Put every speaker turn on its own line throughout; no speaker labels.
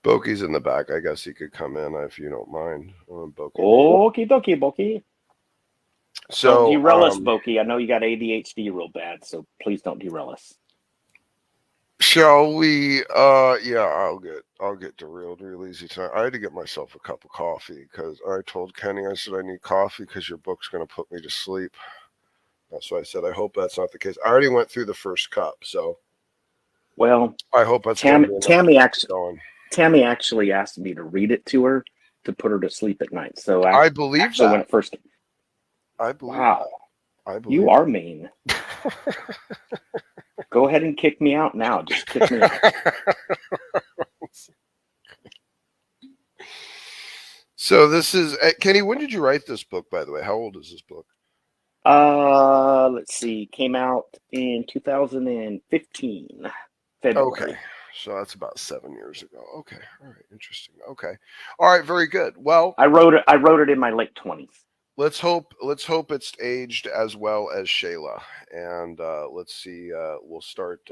Bokey's in the back. I guess he could come in if you don't mind. Bokey Reed.
Okie dokie, Boki. Don't
So,
derail us, Boki. I know you got ADHD real bad, so please don't derail us.
shall we? Yeah, I'll get derailed real easy tonight. I had to get myself a cup of coffee because I told Kenny I said I need coffee because your book's gonna put me to sleep. That's why I said I hope that's not the case. I already went through the first cup, so
Well,
I hope that's gonna be enough to keep going.
Tammy actually asked me to read it to her to put her to sleep at night. So
I believe
actually, when
that.
it first,
I believe
wow,
that. I
you
believe
are mean. Go ahead and kick me out now. Just kick me out.
So this is Kenny. When did you write this book, by the way? How old is this book?
Let's see. Came out in 2015, February.
Okay, so that's about 7 years ago. Okay, all right, interesting. Okay, all right, very good. Well,
I wrote it in my late 20s.
let's hope it's aged as well as Shayla, and let's see. We'll start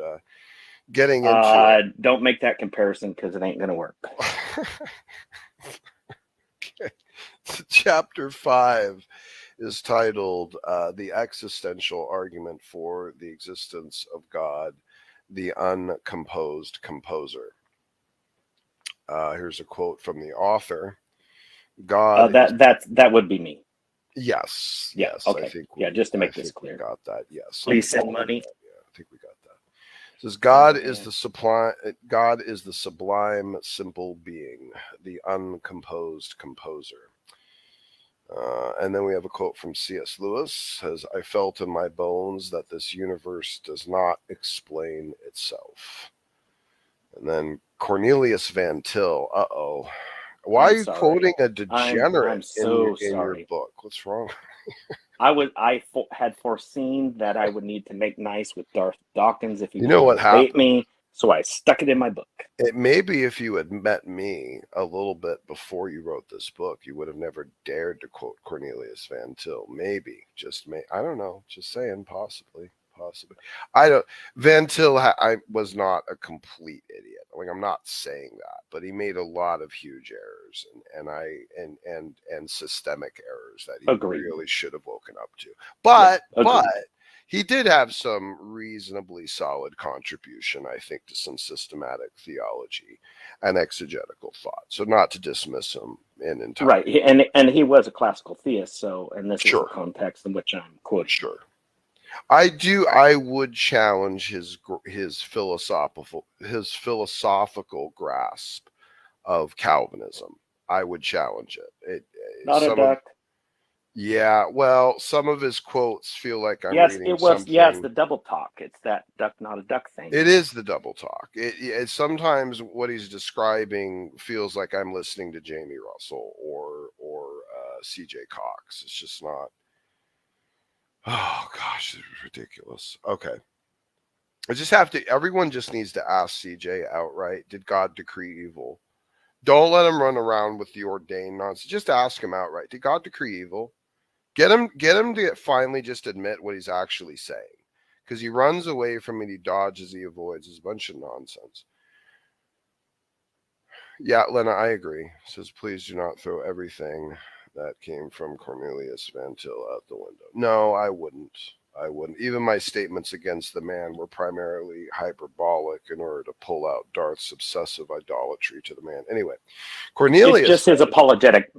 getting into it.
Don't make that comparison because it ain't gonna work.
Okay. Chapter 5 is titled "The Existential Argument for the Existence of God, the Uncomposed Composer." Here's a quote from the author. God is
That would be me.
yes,
Yeah.
yes.
Okay. Yeah. Just to make this
We
clear.
got that. Yes.
Please send money.
Yeah, I think we got that. It says God is the sublime. God is the sublime, simple being, the uncomposed composer. And then we have a quote from C.S. Lewis. Says, "I felt in my bones that this universe does not explain itself." And then Cornelius Van Til. Why are you quoting a degenerate
I'm so
in your
sorry.
book? What's wrong?
I had foreseen that I would need to make nice with Darth Dawkins if he
You know what
wanted to debate
happened?
me, so I stuck it in my book.
It maybe if you had met me a little bit before you wrote this book, you would have never dared to quote Cornelius Van Til. Maybe, just may. I don't know. Just saying, possibly, possibly. I don't. Van Til, I was not a complete idiot. Like I'm not saying that, but he made a lot of huge errors, and systemic errors that he
Agreed.
really should have woken up to. But
Agreed.
he did have some reasonably solid contribution, I think, to some systematic theology and exegetical thought. So not to dismiss him in entirety.
Right, and he was a classical theist, so and this is the
Sure,
context in which I'm quoting.
sure. I do. I would challenge his philosophical grasp of Calvinism. I would challenge it.
Not a
Some of
duck.
yeah. Well, some of his quotes feel like I'm
Yes,
reading
it was. Yeah, it's
something.
the double talk. It's that duck, not a duck thing.
It is the double talk. It sometimes what he's describing feels like I'm listening to Jamie Russell or C.J. Cox. It's just not. Oh gosh, this is ridiculous. Okay, I just have to. Everyone just needs to ask C.J. outright: did God decree evil? Don't let him run around with the ordained nonsense. Just ask him outright: did God decree evil? Get him to finally just admit what he's actually saying. Because he runs away from it, he dodges, he avoids. It's a bunch of nonsense. Yeah, Lena, I agree. Says, please do not throw everything that came from Cornelius Van Til out the window. No, I wouldn't. I wouldn't. Even my statements against the man were primarily hyperbolic in order to pull out Darth's obsessive idolatry to the man. Anyway, Cornelius.
It's just his apologetic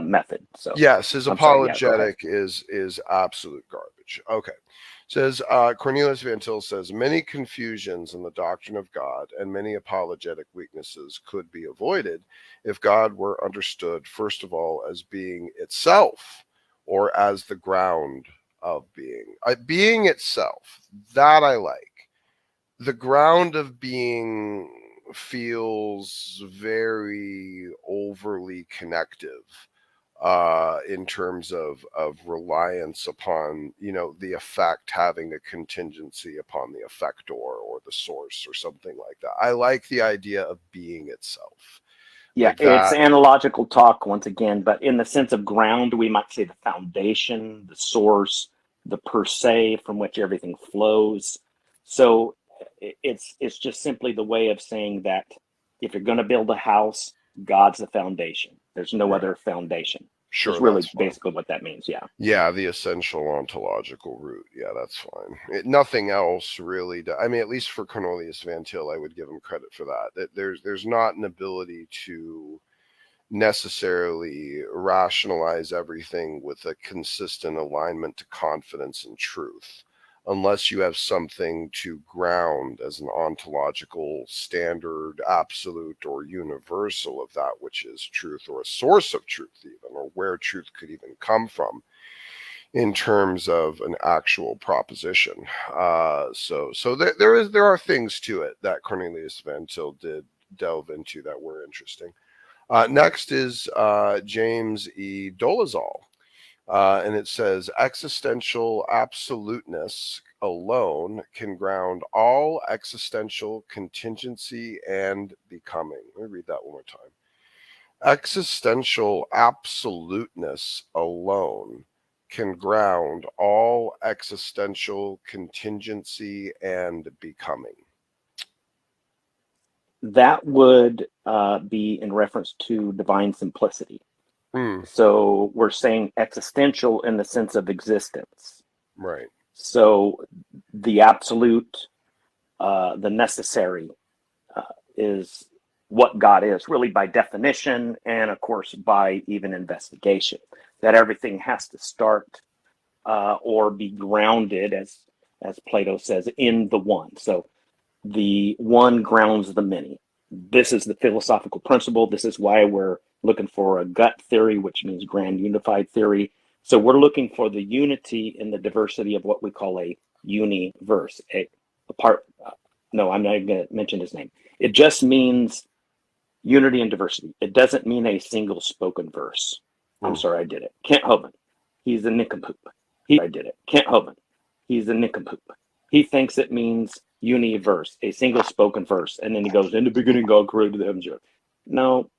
method. So
yes, his
I'm sorry,
apologetic is absolute garbage. Okay. Says Cornelius Van Til says many confusions in the doctrine of God and many apologetic weaknesses could be avoided if God were understood first of all as being itself or as the ground of being. Being itself, that I like. The ground of being feels very overly connective in terms of reliance upon the effect having a contingency upon the effector or the source or something like that. I like the idea of being itself.
yeah,
Like
it's
that.
analogical talk once again, but in the sense of ground, we might say the foundation, the source, the per se from which everything flows. So it's just simply the way of saying that if you're going to build a house, God's the foundation. There's no
Right.
other foundation.
Sure,
Is really
that's fine.
basically what that means. Yeah.
Yeah, the essential ontological root. Yeah, that's fine. Nothing else really. I mean, at least for Cornelius Van Til, I would give him credit for that. There's not an ability to necessarily rationalize everything with a consistent alignment to confidence and truth, unless you have something to ground as an ontological standard, absolute, or universal of that which is truth, or a source of truth, even, or where truth could even come from in terms of an actual proposition. So there are things to it that Cornelius Van Til did delve into that were interesting. Next is James E. Dolezal, and it says existential absoluteness alone can ground all existential contingency and becoming. Let me read that one more time. Existential absoluteness alone can ground all existential contingency and becoming.
That would be in reference to divine simplicity.
Mm,
So we're saying existential in the sense of existence.
right.
So the absolute, the necessary, is what God is, really by definition, and of course by even investigation. That everything has to start or be grounded, as Plato says, in the one. So the one grounds the many. This is the philosophical principle. This is why we're looking for a gut theory, which means grand unified theory. So we're looking for the unity in the diversity of what we call a universe. A part. No, I'm not even going to mention his name. It just means unity and diversity. It doesn't mean a single spoken verse. I'm
Mm.
sorry, I did it. Kent Hovind, he's a nincompoop. I did it. Kent Hovind, he's a nincompoop. He thinks it means universe, a single spoken verse, and then he goes, "In the beginning, God created the heavens and earth." No,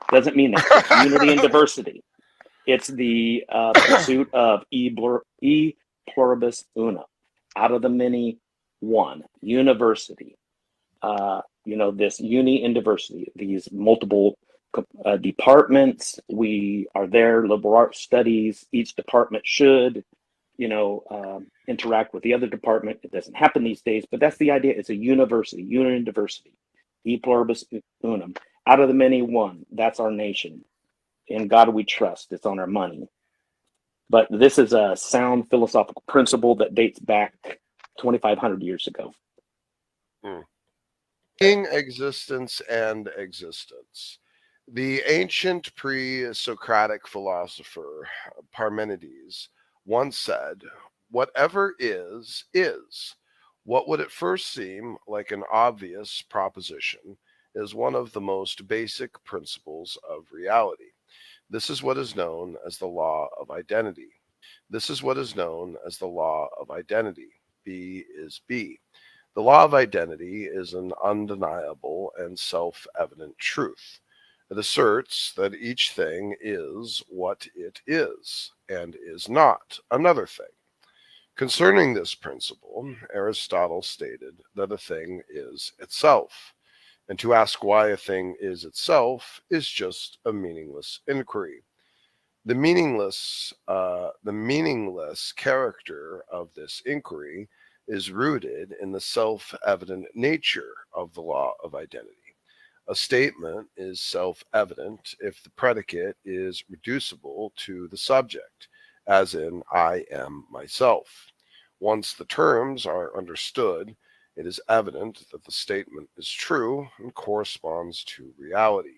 doesn't mean that. It's unity and diversity. It's the pursuit of e pluribus una, out of the many, one university. This uni and diversity, these multiple departments. We are there, liberal arts studies. Each department should, interact with the other department. It doesn't happen these days, but that's the idea. It's a university, unity and diversity. E pluribus unum. Out of the many, one. That's our nation. In God we trust. It's on our money. But this is a sound philosophical principle that dates back 2,500 years ago.
Mm. Being, existence, and existence. The ancient pre Socratic philosopher Parmenides once said, whatever is, is. What would at first seem like an obvious proposition is one of the most basic principles of reality. This is what is known as the law of identity. This is what is known as the law of identity. B is B. The law of identity is an undeniable and self evident truth. It asserts that each thing is what it is and is not another thing. Concerning this principle, Aristotle stated that a thing is itself, and to ask why a thing is itself is just a meaningless inquiry. The meaningless character of this inquiry is rooted in the self-evident nature of the law of identity. A statement is self-evident if the predicate is reducible to the subject, as in I am myself. Once the terms are understood, it is evident that the statement is true and corresponds to reality.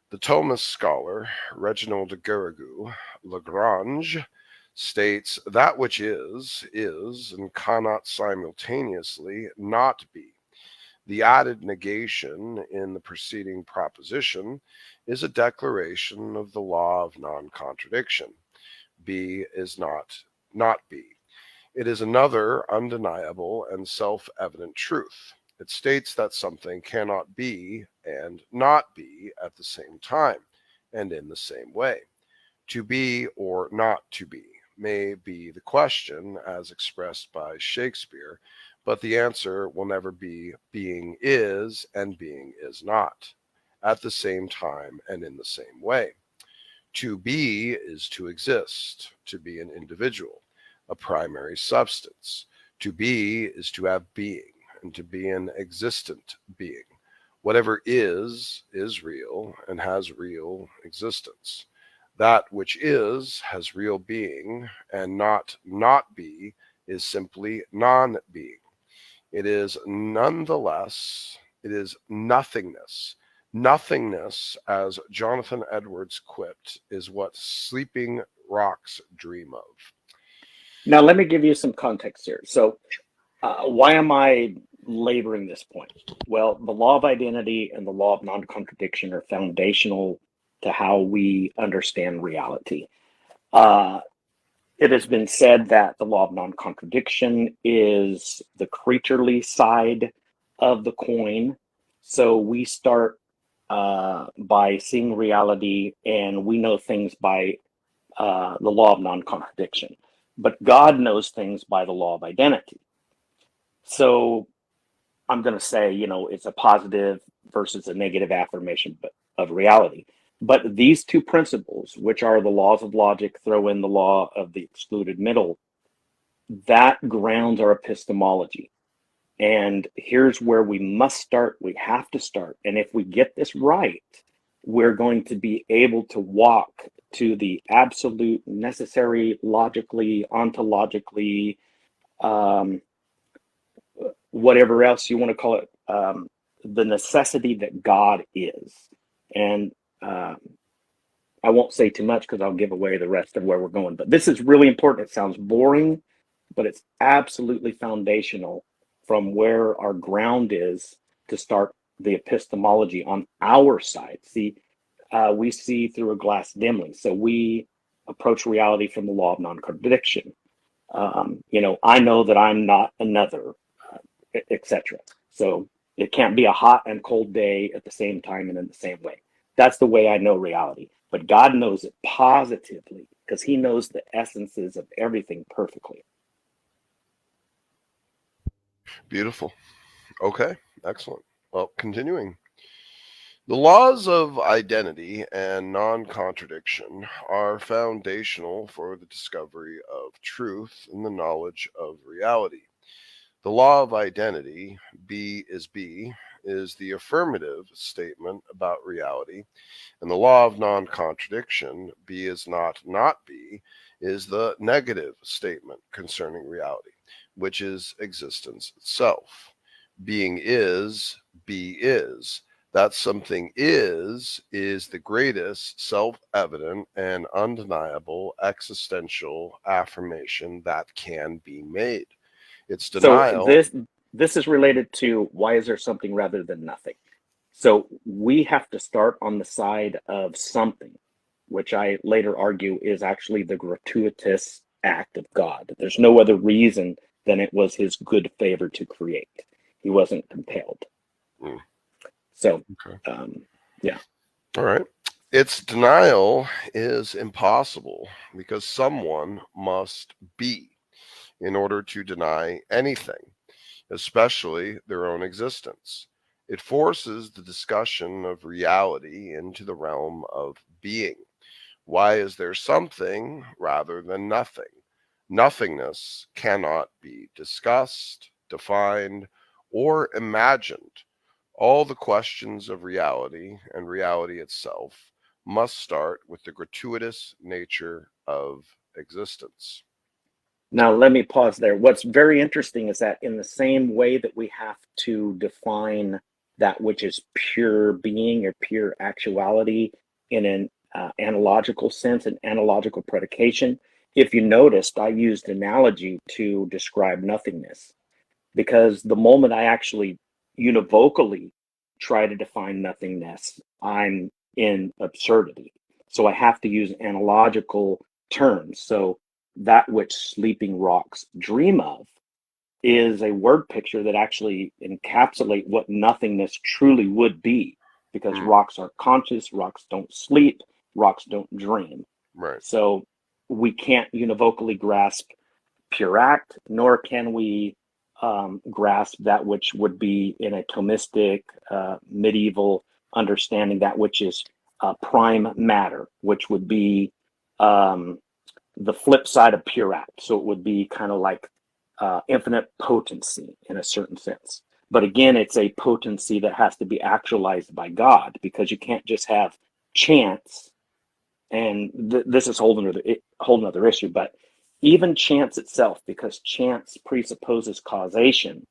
The Thomist scholar Reginald Garrigou Lagrange states that which is, and cannot simultaneously not be. The added negation in the preceding proposition is a declaration of the law of non-contradiction. B is not B. It is another undeniable and self-evident truth. It states that something cannot be and not be at the same time and in the same way. To be or not to be may be the question as expressed by Shakespeare, but the answer will never be being is and being is not at the same time and in the same way. To be is to exist, to be an individual, a primary substance. To be is to have being, and to be an existent being. Whatever is real and has real existence. That which is has real being, and not be is simply non being. It is nonetheless, it is nothingness. Nothingness, as Jonathan Edwards quipped, is what sleeping rocks dream of.
Now, let me give you some context here. So, why am I laboring this point? Well, the law of identity and the law of non-contradiction are foundational to how we understand reality. Uh, it has been said that the law of non-contradiction is the creaturely side of the coin. So we start by seeing reality, and we know things by the law of non-contradiction. But God knows things by the law of identity. So I'm going to say, it's a positive versus a negative affirmation of reality. But these two principles, which are the laws of logic, throw in the law of the excluded middle, that grounds our epistemology. And here's where we must start. We have to start. And if we get this right, we're going to be able to walk to the absolute necessary, logically, ontologically, whatever else you want to call it, the necessity that God is. And I won't say too much because I'll give away the rest of where we're going. But this is really important. It sounds boring, but it's absolutely foundational from where our ground is to start the epistemology on our side. See, we see through a glass dimly. So we approach reality from the law of non-contradiction. I know that I'm not another, etc. So it can't be a hot and cold day at the same time and in the same way. That's the way I know reality. But God knows it positively because he knows the essences of everything perfectly.
Beautiful. Okay, excellent. Well, continuing. The laws of identity and non contradiction are foundational for the discovery of truth and the knowledge of reality. The law of identity, B, is the affirmative statement about reality, and the law of non contradiction, B is not be, is the negative statement concerning reality, which is existence itself. Being is, be is. That something is the greatest self evident and undeniable existential affirmation that can be made. Its
So
denial.
this is related to why is there something rather than nothing. So we have to start on the side of something, which I later argue is actually the gratuitous act of God. There's no other reason than it was his good favor to create. He wasn't compelled.
Mm,
So,
okay.
Yeah.
All right. Its denial is impossible because someone must be in order to deny anything, especially their own existence. It forces the discussion of reality into the realm of being. Why is there something rather than nothing? Nothingness cannot be discussed, defined, or imagined. All the questions of reality and reality itself must start with the gratuitous nature of existence.
Now, let me pause there. What's very interesting is that in the same way that we have to define that which is pure being or pure actuality in an analogical sense, an analogical predication, if you noticed, I used analogy to describe nothingness because the moment I actually univocally try to define nothingness, I'm in absurdity. So I have to use analogical terms. So that which sleeping rocks dream of is a word picture that actually encapsulate what nothingness truly would be because
Mm,
rocks are conscious, rocks don't sleep, rocks don't dream.
right.
So we can't univocally grasp pure act, nor can we grasp that which would be in a Thomistic medieval understanding, that which is prime matter, which would be the flip side of pure act. So it would be kind of like infinite potency in a certain sense. But again, it's a potency that has to be actualized by God, because you can't just have chance. And this is a whole another issue. But even chance itself, because chance presupposes causation,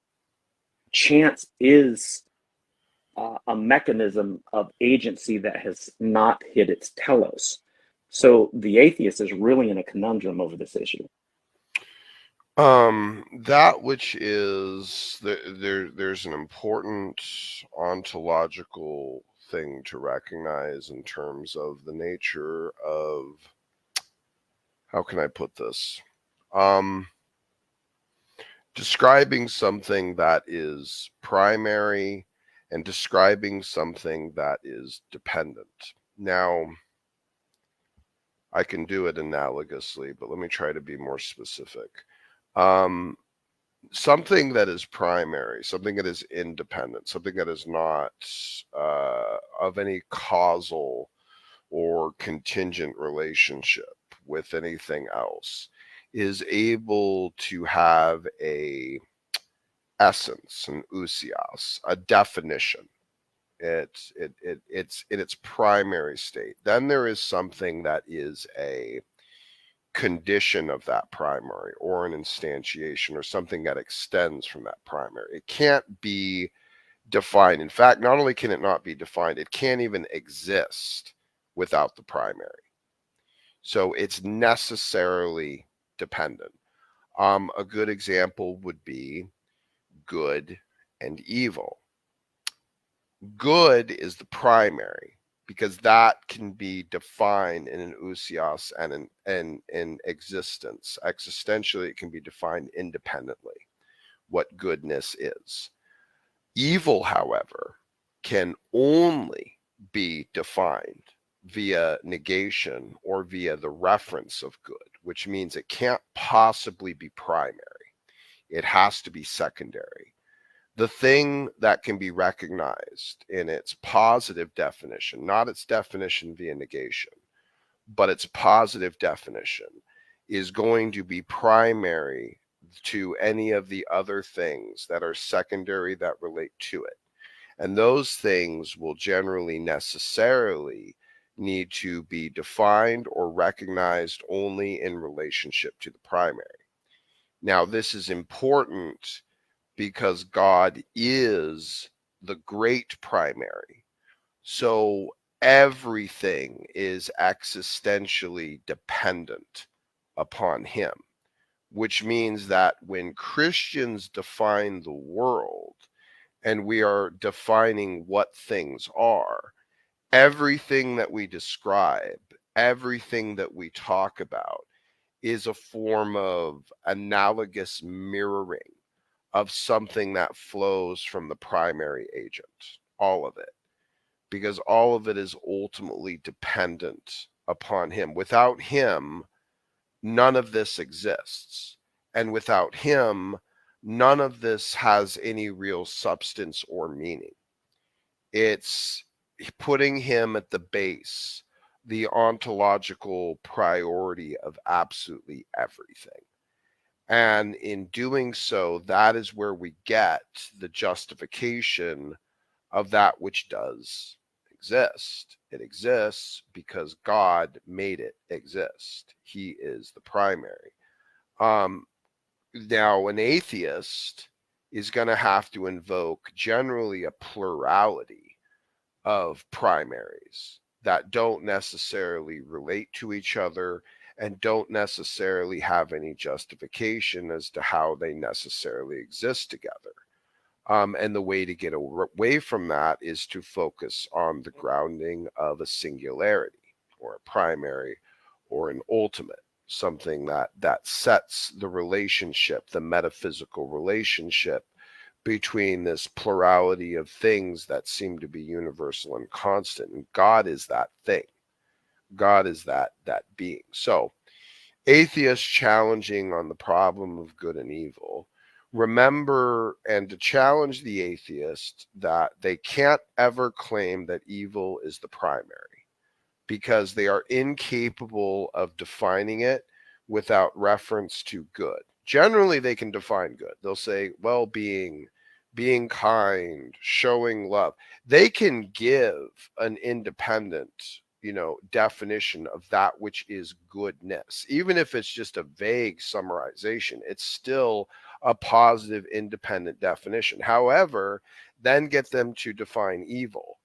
chance is a mechanism of agency that has not hit its telos. So the atheist is really in a conundrum over this issue.
That which is there's an important ontological thing to recognize in terms of the nature of, how can I put this? Um, Describing something that is primary and describing something that is dependent. Now, I can do it analogously, but let me try to be more specific. Um, Something that is primary, something that is independent, something that is not of any causal or contingent relationship with anything else, is able to have a essence, an ousios, a definition. It's in its primary state. Then there is something that is a condition of that primary, or an instantiation, or something that extends from that primary. It can't be defined. In fact, not only can it not be defined, it can't even exist without the primary. So it's necessarily dependent. A good example would be good and evil. Good is the primary, because that can be defined in an ousios and in existence. Existentially, it can be defined independently, what goodness is. Evil, however, can only be defined via negation or via the reference of good, which means it can't possibly be primary. It has to be secondary. The thing that can be recognized in its positive definition, not its definition via negation, but its positive definition, is going to be primary to any of the other things that are secondary that relate to it. And those things will generally necessarily need to be defined or recognized only in relationship to the primary. Now, this is important because God is the great primary. So everything is existentially dependent upon him, which means that when Christians define the world, and we are defining what things are, everything that we describe, everything that we talk about, is a form of analogous mirroring of something that flows from the primary agent, all of it, because all of it is ultimately dependent upon him. Without him, none of this exists. And without him, none of this has any real substance or meaning. It's putting him at the base, the ontological priority of absolutely everything. And in doing so, that is where we get the justification of that which does exist. It exists because God made it exist. He is the primary. Um, Now, an atheist is going to have to invoke generally a plurality of primaries that don't necessarily relate to each other and don't necessarily have any justification as to how they necessarily exist together. And the way to get away from that is to focus on the grounding of a singularity, or a primary, or an ultimate, something that sets the relationship, the metaphysical relationship between this plurality of things that seem to be universal and constant. And God is that thing. God is that being. So atheists challenging on the problem of good and evil remember and to challenge the atheist that they can't ever claim that evil is the primary, because they are incapable of defining it without reference to good. Generally, they can define good. They'll say well-being, being kind, showing love. They can give an independent, definition of that which is goodness. Even if it's just a vague summarization, it's still a positive, independent definition. However, then get them to define evil,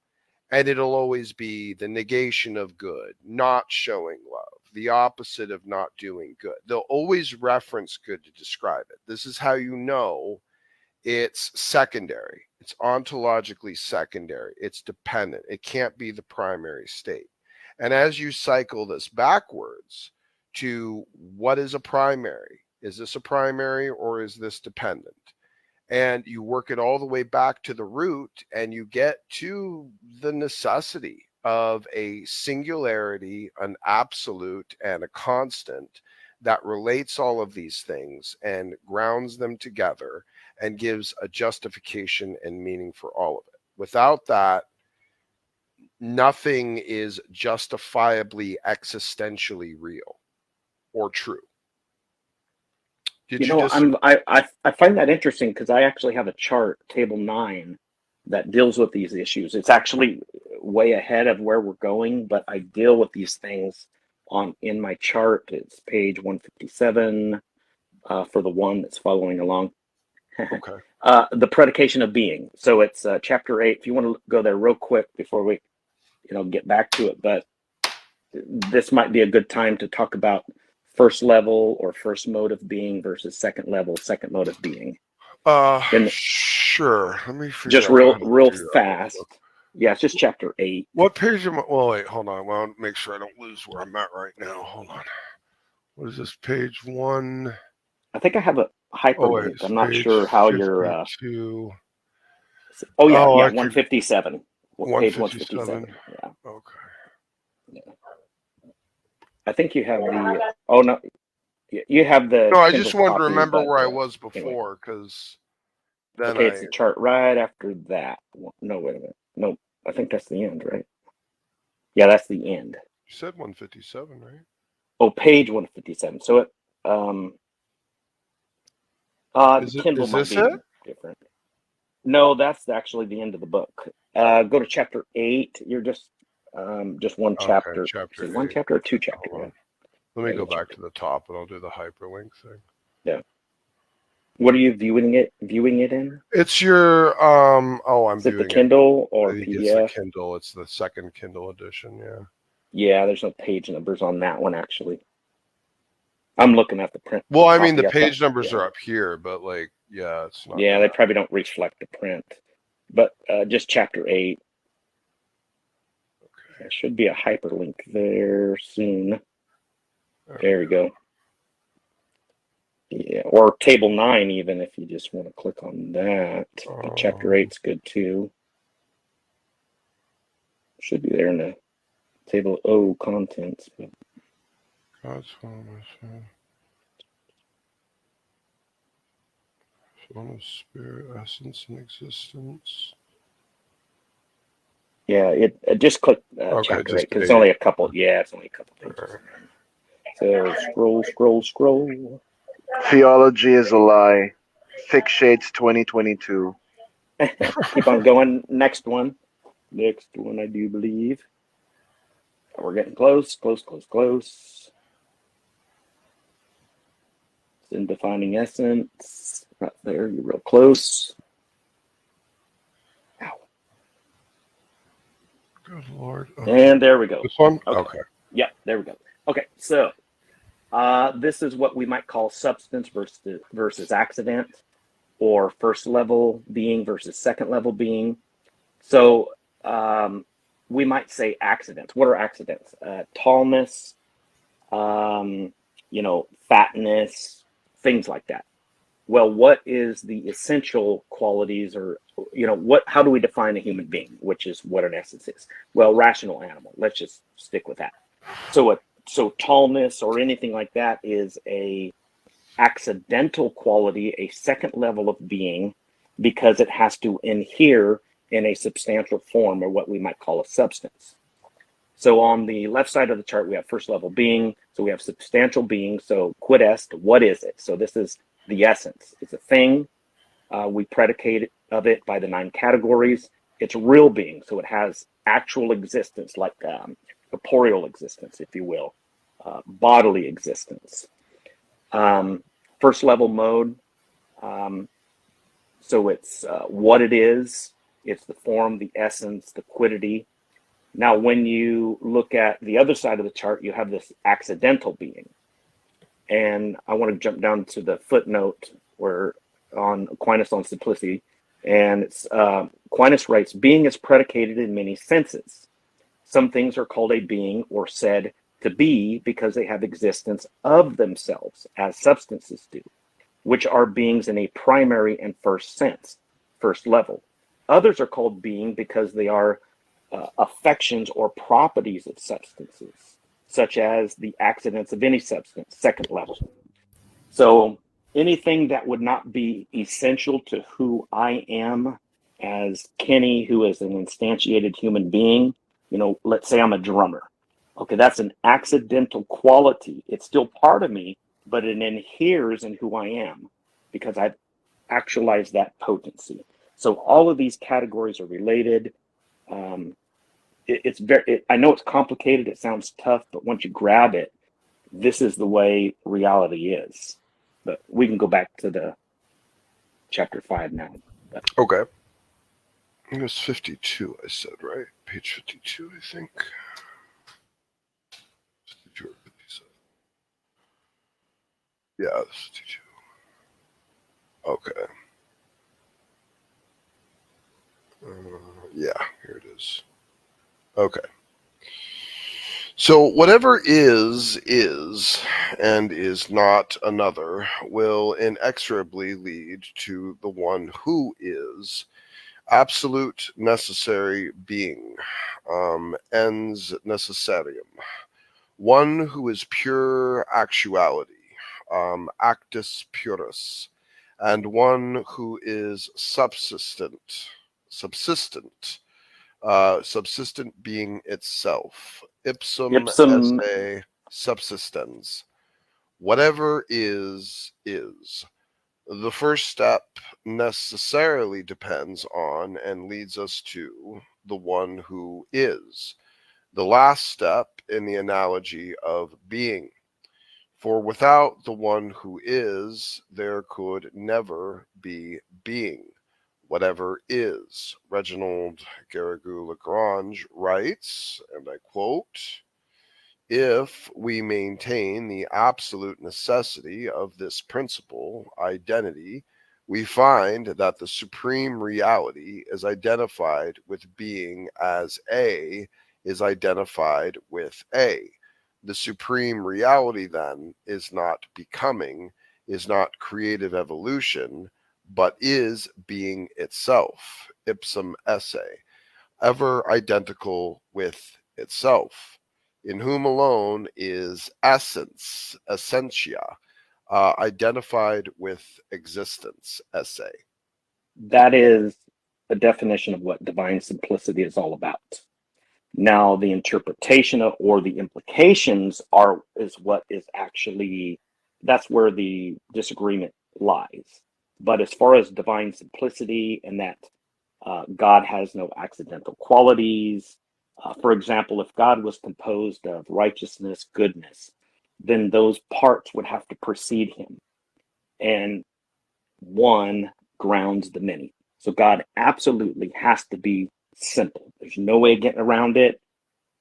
and it'll always be the negation of good, not showing love, the opposite of not doing good. They'll always reference good to describe it. This is how you know it's secondary. It's ontologically secondary. It's dependent. It can't be the primary state. And as you cycle this backwards to what is a primary? Is this a primary or is this dependent? And you work it all the way back to the root, and you get to the necessity of a singularity, an absolute, and a constant that relates all of these things and grounds them together and gives a justification and meaning for all of it. Without that, nothing is justifiably existentially real or true.
I find that interesting because I actually have a chart, table 9, that deals with these issues. It's actually way ahead of where we're going, but I deal with these things in my chart. It's page 157 for the one that's following along.
Okay.
The predication of being. So it's chapter 8. If you want to go there real quick before we, get back to it, but this might be a good time to talk about first level or first mode of being versus second level, second mode of being.
Sure. Let me figure
just real fast. Yeah, it's just chapter 8.
What page am I? Well, wait, hold on. Well, make sure I don't lose where I'm at right now. Hold on. What is this? Page 1?
I think I have a hyperlink. I'm not sure how
52.
you're.
Oh,
yeah, 157. Page 157. Yeah.
Okay.
Yeah. I think you have the. Oh no, you have the.
No, I just wanted to remember where I was before, because then
it's the chart right after that. No, wait a minute. No, I think that's the end, right? Yeah, that's the end.
You said 157, right?
Oh, page 157. So it Kindle might be different. No, that's actually the end of the book. Go to chapter 8. You're just one chapter.
Okay, chapter 8.
One chapter or two chapters. Yeah.
Let me go back to the top, and I'll do the hyperlink thing.
Yeah. What are you viewing it in?
It's your I'm
Is it
viewing
the Kindle or
I think
PDF?
It's the Kindle. It's the second Kindle edition. Yeah.
Yeah, there's no page numbers on that one actually. I'm looking at the print.
Well, I mean, the page numbers are up here, but it's not.
Yeah, they probably don't reflect the print. But just chapter 8. Okay. There should be a hyperlink there soon. There we go. Yeah, or table 9 even, if you just want to click on that. Chapter 8's good too. Should be there in the table O contents. But...
God's Son of Spirit, essence and existence.
Yeah, it just click chapter 8 because it's only a couple. Yeah, it's only a couple pages. So scroll.
Theology is a lie. Thick Shades 2022.
Keep on going. Next one, I do believe. We're getting close. It's in defining essence. Right there, you're real close. Ow.
Good Lord. Okay.
And there we go.
This one?
Okay. Yeah, there we go. Okay, so this is what we might call substance versus accident, or first level being versus second level being. So we might say accidents. What are accidents? Tallness, fatness, things like that. Well, what is the essential qualities, or how do we define a human being, which is what an essence is? Well, rational animal. Let's just stick with that. So tallness or anything like that is a accidental quality, a second level of being, because it has to inhere in a substantial form, or what we might call a substance. So on the left side of the chart, we have first level being. So we have substantial being. So quid est, what is it? So this is the essence. It's a thing. We predicate of it by the 9 categories. It's real being. So it has actual existence, like corporeal existence, if you will, bodily existence. First level mode. So it's what it is. It's the form, the essence, the quiddity. Now, when you look at the other side of the chart, you have this accidental being. And I want to jump down to the footnote where on Aquinas on simplicity. And it's Aquinas writes, being is predicated in many senses. Some things are called a being or said to be because they have existence of themselves, as substances do, which are beings in a primary and first sense, first level. Others are called being because they are affections or properties of substances, such as the accidents of any substance, second level. So anything that would not be essential to who I am as Kenny, who is an instantiated human being, let's say I'm a drummer. Okay, that's an accidental quality. It's still part of me, but it inheres in who I am because I've actualized that potency. So all of these categories are related. I know it's complicated. It sounds tough, but once you grab it, this is the way reality is. But we can go back to the chapter 5 now.
Okay. It was 52, I said, right? Page 52, I think. 52 or 57. Yeah, that's 52. Okay. Yeah, here it is. Okay. So whatever is, and is not another, will inexorably lead to the one who is absolute necessary being, ens necessarium, one who is pure actuality, actus purus, and one who is subsistent, subsistent being itself, ipsum esse subsistens. Whatever is. The first step necessarily depends on and leads us to the one who is. The last step in the analogy of being. For without the one who is, there could never be being. Whatever is. Reginald Garrigou-Lagrange writes, and I quote, if we maintain the absolute necessity of this principle, identity, we find that the supreme reality is identified with being as A is identified with A. The supreme reality then is not becoming, is not creative evolution, but is being itself, ipsum esse, ever identical with itself, in whom alone is essence, essentia, identified with existence, esse.
That is a definition of what divine simplicity is all about. Now, the interpretation of, or the implications is what is actually, that's where the disagreement lies. But as far as divine simplicity and that God has no accidental qualities, for example, if God was composed of righteousness, goodness, then those parts would have to precede him. And one grounds the many. So God absolutely has to be simple. There's no way of getting around it.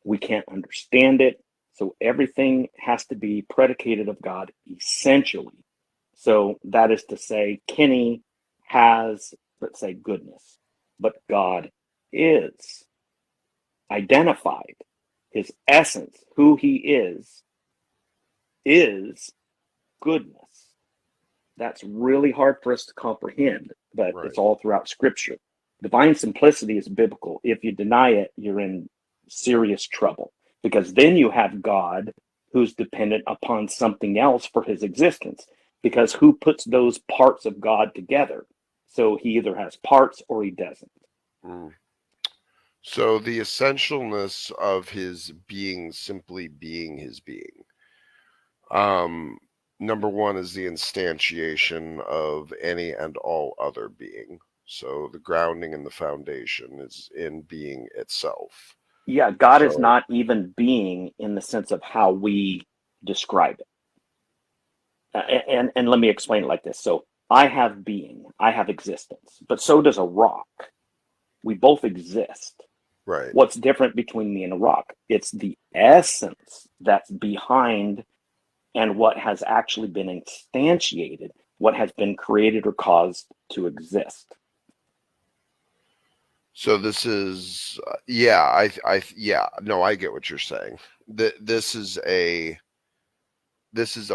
We can't understand it. So everything has to be predicated of God essentially. So that is to say, Kenny has, let's say, goodness, but God is identified. His essence, who he is goodness. That's really hard for us to comprehend, but
Right.
It's all throughout Scripture. Divine simplicity is biblical. If you deny it, you're in serious trouble, because then you have God who's dependent upon something else for his existence, because who puts those parts of God together? So he either has parts or he doesn't.
Mm. So the essentialness of his being simply being his being. Number one is the instantiation of any and all other being. So the grounding and the foundation is in being itself.
Yeah, God is
So,
not even being in the sense of how we describe it. And let me explain it like this. So I have being, I have existence, but so does a rock. We both exist.
right.
What's different between me and a rock? It's the essence that's behind and what has actually been instantiated, what has been created or caused to exist.
So this is, yeah, yeah, no, I get what you're saying. This is a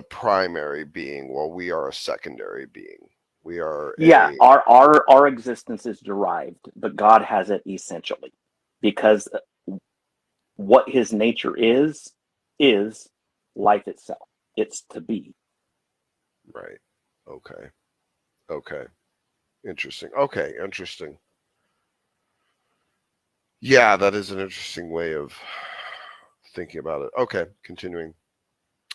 primary being, while we are a secondary being. We are
Yeah,
a
our existence is derived, but God has it essentially, because what his nature is life itself. It's to be.
right. Okay. Okay. Interesting. Okay. Interesting. Yeah, that is an interesting way of thinking about it. Okay. Continuing.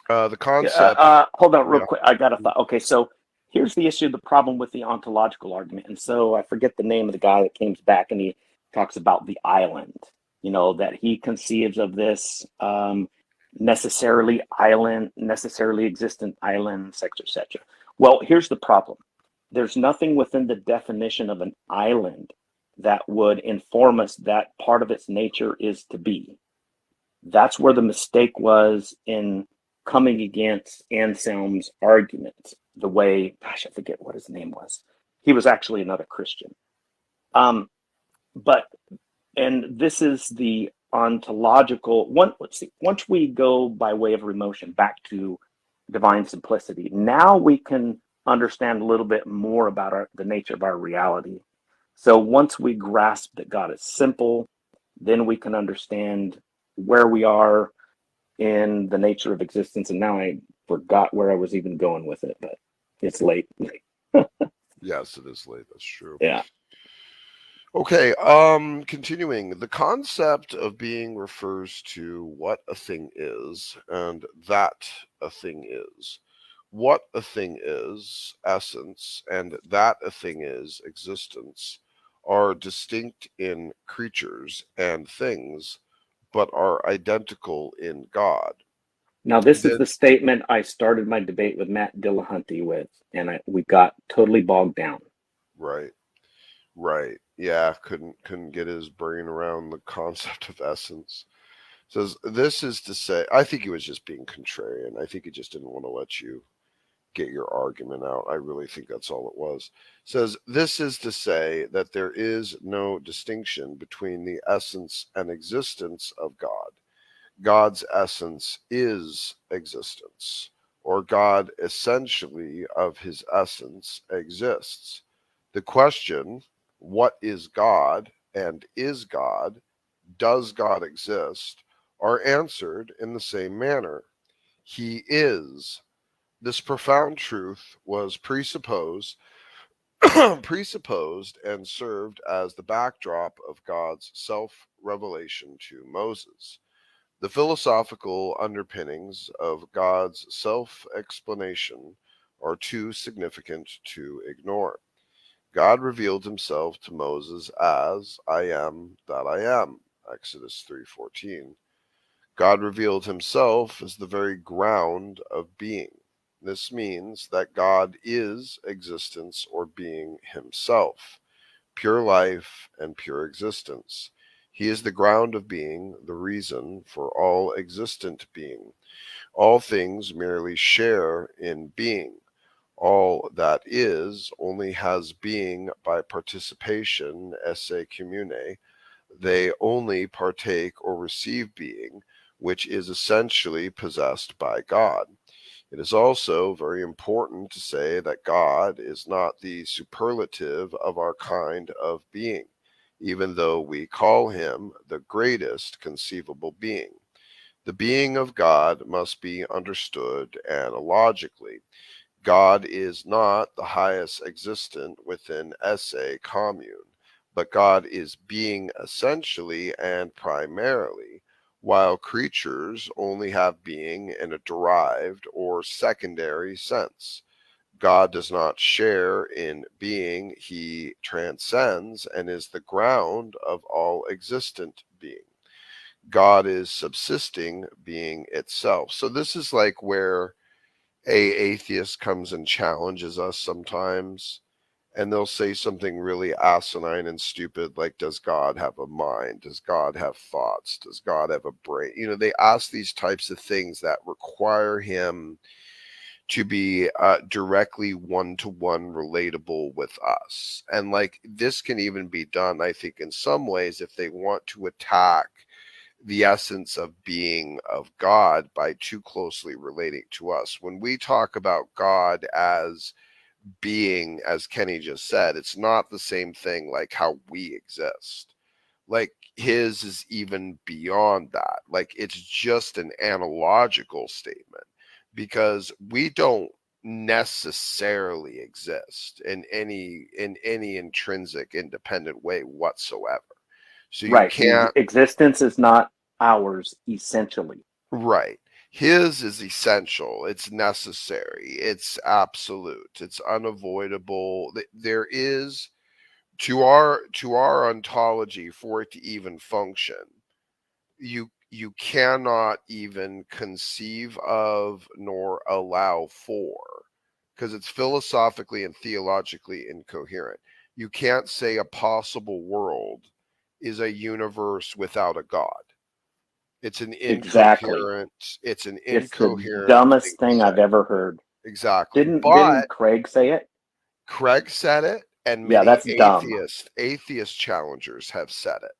The concept.
Hold on real
Yeah.
quick. I got a thought. Okay, so here's the issue, the problem with the ontological argument. And so I forget the name of the guy that comes back and he talks about the island, that he conceives of this necessarily existent island, et cetera, et cetera. Well, here's the problem. There's nothing within the definition of an island that would inform us that part of its nature is to be. That's where the mistake was in coming against Anselm's argument. The way, gosh, I forget what his name was. He was actually another Christian. Um, but and this is the ontological one. Let's see. Once we go by way of remotion back to divine simplicity, now we can understand a little bit more about the nature of our reality. So once we grasp that God is simple, then we can understand where we are in the nature of existence. And now I forgot where I was even going with it, but it's late.
Yes, it is late. That's true.
Yeah.
Okay, continuing. The concept of being refers to what a thing is and that a thing is. What a thing is, essence, and that a thing is, existence, are distinct in creatures and things, but are identical in God.
Now, this is
This,
the statement I started my debate with Matt Dillahunty with, and we got totally bogged down.
right, right. Yeah, couldn't get his brain around the concept of essence. Says this is to say, I think he was just being contrarian. I think he just didn't want to let you get your argument out. I really think that's all it was. Says this is to say that there is no distinction between the essence and existence of God. God's essence is existence, or God essentially of his essence exists. The question, what is God and is God, does God exist, are answered in the same manner. He is. This profound truth was presupposed and served as the backdrop of God's self-revelation to Moses. The philosophical underpinnings of God's self-explanation are too significant to ignore. God revealed himself to Moses as I am that I am, Exodus 3:14. God revealed himself as the very ground of being. This means that God is existence or being himself, pure life and pure existence. He is the ground of being, the reason for all existent being. All things merely share in being. All that is only has being by participation, esse commune. They only partake or receive being, which is essentially possessed by God. It is also very important to say that God is not the superlative of our kind of being, even though we call him the greatest conceivable being. The being of God must be understood analogically. God is not the highest existent within esse commune, but God is being essentially and primarily, while creatures only have being in a derived or secondary sense. God does not share in being, he transcends and is the ground of all existent being. God is subsisting being itself. So this is like where a atheist comes and challenges us sometimes, and they'll say something really asinine and stupid like, does God have a mind? Does God have thoughts? Does God have a brain? They ask these types of things that require him to be directly one-to-one relatable with us. And like this can even be done, I think, in some ways if they want to attack the essence of being of God by too closely relating to us. When we talk about God as being, as Kenny just said, it's not the same thing like how we exist. Like his is even beyond that. Like it's just an analogical statement, because we don't necessarily exist in any intrinsic independent way whatsoever. So you
Right.
can't.
Existence is not ours essentially.
Right. His is essential. It's necessary. It's absolute. It's unavoidable. There is, to our ontology, for it to even function, you cannot even conceive of nor allow for, because it's philosophically and theologically incoherent. You can't say a possible world is a universe without a God. It's an
Exactly.
incoherent, it's an
It's the
incoherent thing
dumbest
to
thing
say.
I've ever heard.
Exactly.
Didn't
But
Craig say it?
Craig said it, and
Yeah,
many
that's dumb.
atheist challengers have said it.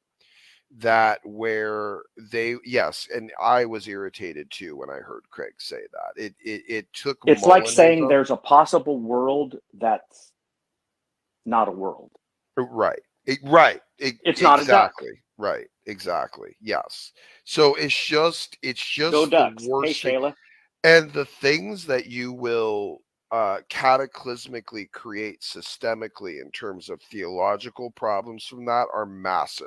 That where they, yes, and I was irritated too when I heard Craig say that. It took
It's like saying
Molinism.
there's a possible world that's not a world.
Right. Right.
It's not a duck.
Exactly. Right. Exactly. Yes. So it's
Go
just the
Ducks. Hey,
worst thing.
Shayla.
And the things that you will cataclysmically create systemically in terms of theological problems from that are massive.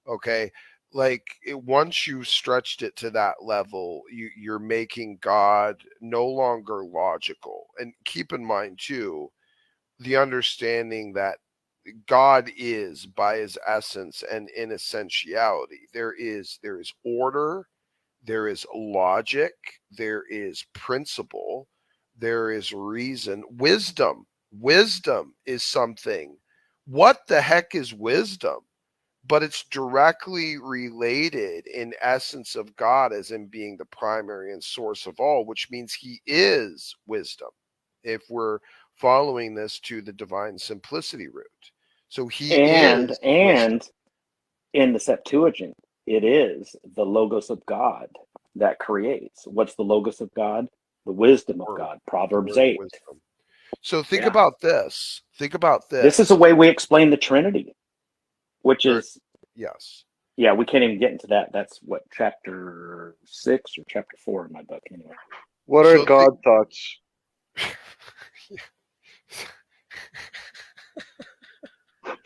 Okay. Like once you stretched it to that level, you're making God no longer logical. And keep in mind too, the understanding that God is by his essence and in essentiality. There is order, there is logic, there is principle, there is reason, wisdom. Wisdom is something. What the heck is wisdom? But it's directly related in essence of God as in being the primary and source of all, which means he is wisdom. If we're following this to the divine simplicity route. So he
And
is wisdom.
in the Septuagint, it is the Logos of God that creates. What's the Logos of God? The wisdom of
Word,
God.
the
Proverbs
word
8.
wisdom. So think
Yeah.
about this. Think about
This is a
this.
way we explain the Trinity, which
Very,
is,
yes.
yeah, we can't even get into that. That's what, chapter 6 or chapter 4 in my book, anyway.
What are
So think.
God thoughts?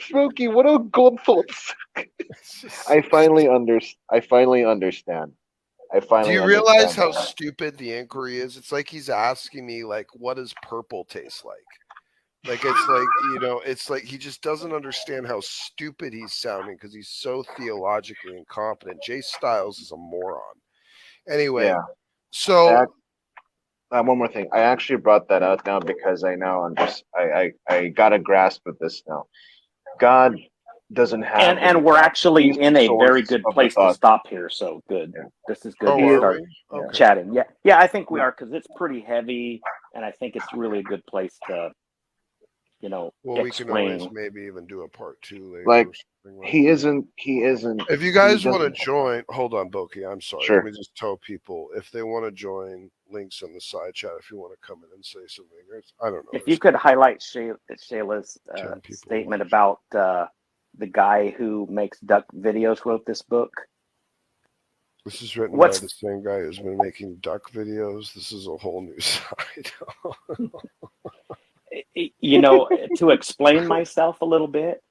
Smokey, what are God thoughts?
It's just
I
so
finally under I finally understand. I
Do
finally
you realize
understand
how
now.
stupid the inquiry is? It's like he's asking me, like, what does purple taste like? Like, it's like, it's like he just doesn't understand how stupid he's sounding because he's so theologically incompetent. Jay Styles is a moron. Anyway,
Yeah.
so,
One more thing. I actually brought that out now because I now I got a grasp of this now. God doesn't have
And
an
we're
absolute
actually in a very
source
good
of the
place to
thought.
stop here. So good.
Yeah.
This is good
oh,
to
He is,
are
start
we?
yeah.
Okay.
chatting. Yeah. Yeah, I think we are, because it's pretty heavy. And I think it's really a good place to,
Well, we can always
explain.
maybe even do a part two later
Like
or something like
he
that.
isn't
If you
he
guys want to
doesn't
join, hold on, Boki. I'm sorry. Let
sure.
me just tell people if they want to join. Links in the side chat. If you want to come in and say something, I don't know.
If you
There's
could highlight Shayla's
10 people
statement
watching.
about the guy who makes duck videos wrote this book.
This is written by
What's
the same guy who's been making duck videos. This is a whole new side.
to explain myself a little bit,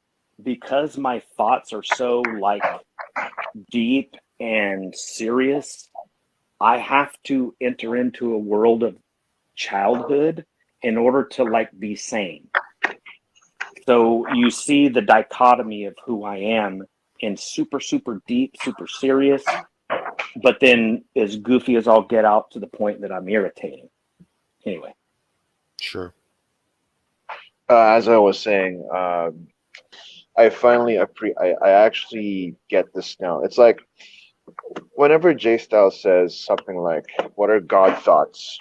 because my thoughts are so like deep and serious, I have to enter into a world of childhood in order to like be sane. So you see the dichotomy of who I am in super, super deep, super serious, but then as goofy as I'll get out to the point that I'm irritating. Anyway.
Sure.
As I was saying, I finally I actually get this now. It's like whenever J Styles says something like, "What are God thoughts?"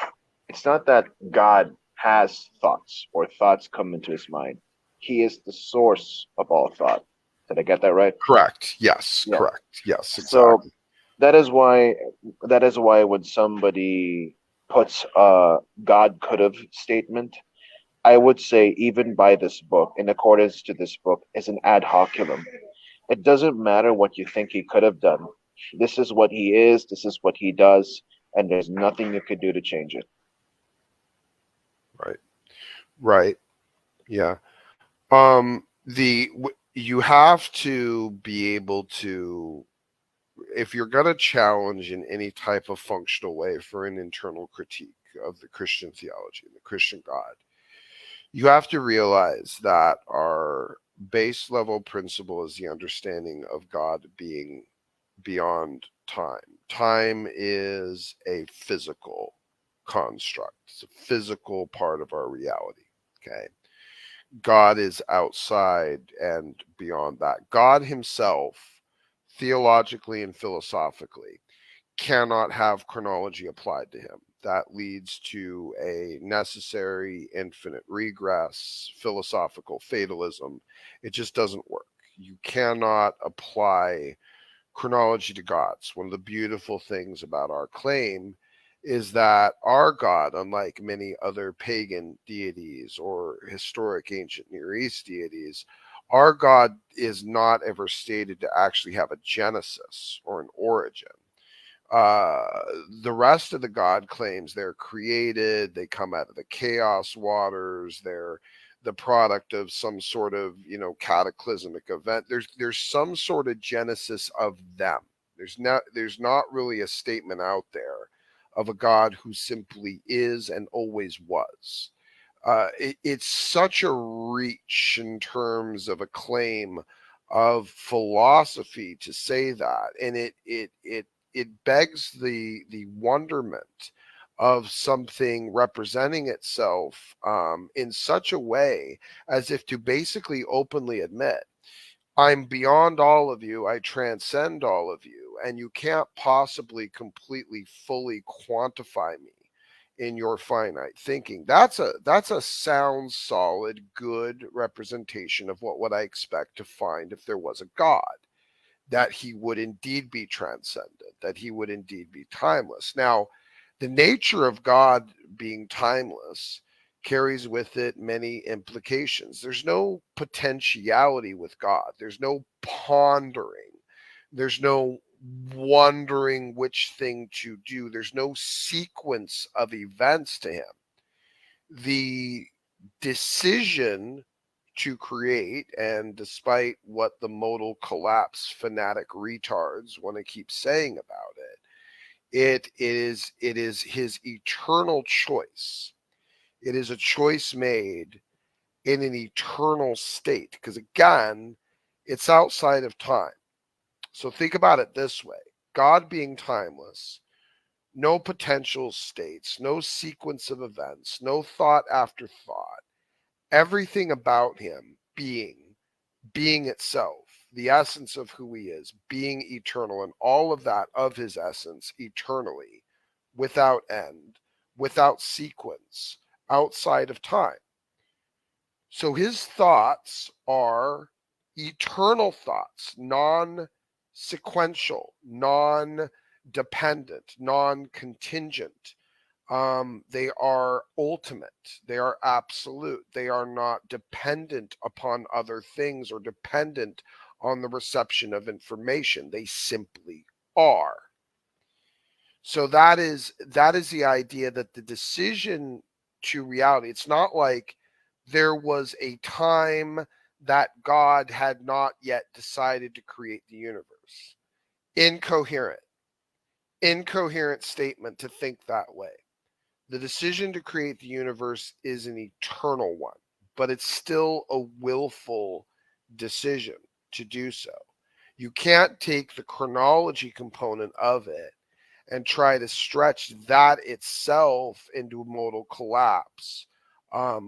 It's not that God has thoughts or thoughts come into his mind. He is the source of all thought. Did I get that right?
Correct. Yes.
Yeah.
Correct. Yes.
So
Exactly.
that is why when somebody puts a God could have statement, I would say even by this book, in accordance to this book, is an ad hoculum. It doesn't matter what you think he could have done. This is what he is, this is what he does, and there's nothing you could do to change it.
Right. Right. Yeah. You have to be able to, if you're going to challenge in any type of functional way for an internal critique of the Christian theology and the Christian God, you have to realize that our base level principle is the understanding of God being beyond time. Time is a physical construct, it's a physical part of our reality. Okay. God is outside and beyond that. God himself, theologically and philosophically, cannot have chronology applied to him. That leads to a necessary infinite regress, philosophical fatalism. It just doesn't work. You cannot apply chronology to gods. One of the beautiful things about our claim is that our God, unlike many other pagan deities or historic ancient Near East deities, our God is not ever stated to actually have a genesis or an origin. Uh, the rest of the God claims they're created, they come out of the chaos waters, they're the product of some sort of cataclysmic event. There's some sort of genesis of them. There's not really a statement out there of a God who simply is and always was. It's such a reach in terms of a claim of philosophy to say that, and it begs the wonderment of something representing itself in such a way as if to basically openly admit, I'm beyond all of you, I transcend all of you, and you can't possibly completely fully quantify me in your finite thinking. That's a sound, solid, good representation of what would I expect to find if there was a God, that he would indeed be transcendent, that he would indeed be timeless. Now, the nature of God being timeless carries with it many implications. There's no potentiality with God, there's no pondering, there's no wondering which thing to do, there's no sequence of events to him. The decision to create, and despite what the modal collapse fanatic retards want to keep saying about it, it is his eternal choice. It is a choice made in an eternal state, because again, it's outside of time. So think about it this way: God being timeless, no potential states, no sequence of events, no thought after thought, everything about him being itself, the essence of who he is, being eternal, and all of that of his essence eternally, without end, without sequence, outside of time. So his thoughts are eternal thoughts, non sequential, non dependent, non contingent. They are ultimate. They are absolute. They are not dependent upon other things or dependent on the reception of information. They simply are. So that is the idea that the decision to reality, it's not like there was a time that God had not yet decided to create the universe. Incoherent statement to think that way. The decision to create the universe is an eternal one, but it's still a willful decision to do so. You can't take the chronology component of it and try to stretch that itself into modal collapse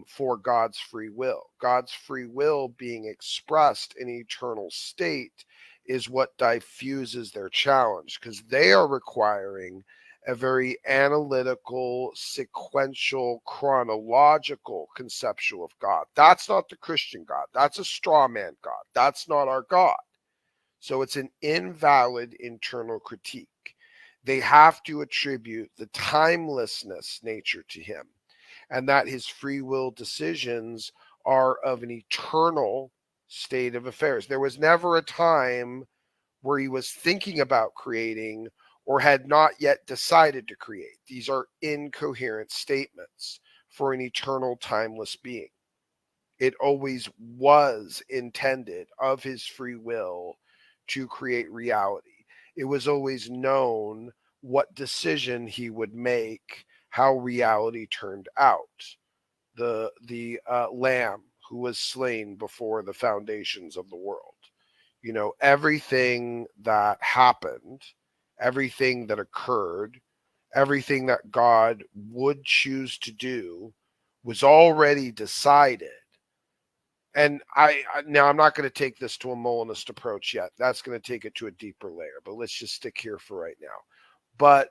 for God's free will. God's free will being expressed in eternal state is what diffuses their challenge, because they are requiring a very analytical, sequential, chronological conceptual of God. That's not the Christian God. That's a straw man God. That's not our God. So it's an invalid internal critique. They have to attribute the timelessness nature to him, and that his free will decisions are of an eternal state of affairs. There was never a time where he was thinking about creating or had not yet decided to create. These are incoherent statements for an eternal, timeless being. It always was intended of his free will to create reality. It was always known what decision he would make, how reality turned out. The lamb who was slain before the foundations of the world. You know, everything that happened, everything that occurred, everything that God would choose to do was already decided. And now I'm not going to take this to a Molinist approach yet. That's going to take it to a deeper layer, but let's just stick here for right now. But